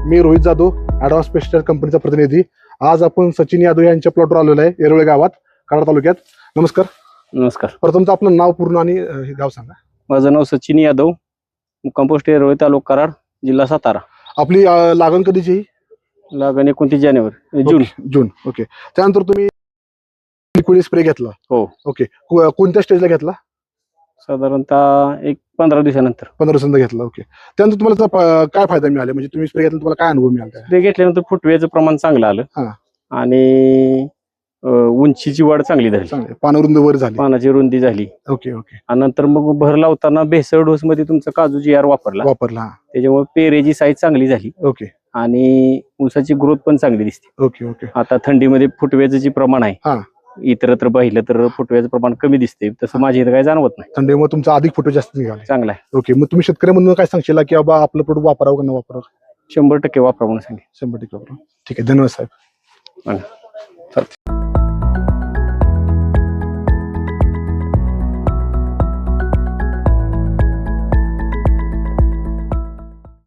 मी Rohit Jadhav, advance pesticide कंपनीचा प्रतिनिधी. आज आपण सचिन यादव यांच्या प्लॉटवर आलेलो आहे, येरोळे गावात, कराड तालुक्यात. नमस्कार. नमस्कार. प्रथमतः आपलं नाव पूर्ण आणि हे गाव सांगा. माझं नाव सचिन यादव, कंपोस्ट येरोळे, तालुका कराड, जिल्हा सातारा. आपली लागण कधीची? लागण 29 जानेवारी जून. जून. ओके. त्यानंतर तुम्ही लिक्विड स्प्रे घेतला? हो. ओके. कोणत्या स्टेजला घेतला? साधारणतः एक 15 दिवसानंतर. 15 दिवसांनी घेतला. ओके. त्यानंतर तुम्हाला काय फायदा मिळाला, म्हणजे तुम्ही स्प्रे घेतला तुम्हाला काय अनुभव मिळाला? स्प्रे घेतल्यानंतर फुटव्याचं प्रमाण चांगलं आलं आणि उंचीची वाढ चांगली झाली, पानरुंदी वर झाली, पानाची रुंदी झाली. Okay okay. आणि नंतर मग भर लावताना भेसळ डोस मध्ये तुमचा काजू GR वापरला. त्याच्यामुळे पेरेची साईज चांगली झाली. ओके. आणि ऊसाची ग्रोथ पण चांगली दिसते. Okay okay. आता थंडीमध्ये फुटव्याचं जे प्रमाण आहे, इतरत्र पाहिलं तर फुटव्याचं प्रमाण कमी दिसते, तसं माझ्या इथं काही जाणवत नाही. थंडीमुळे तुमचा अधिक फुटवे जास्त निघाले. चांगला आहे. ओके. मग तुम्ही शेतकरी म्हणून काय सांगशील की बाबा आपलं प्रोडक्ट वापरावं का न वापरावं? 100% वापरा म्हणून सांगेल. 100% वापरावं. ठीक आहे, धन्यवाद साहेब.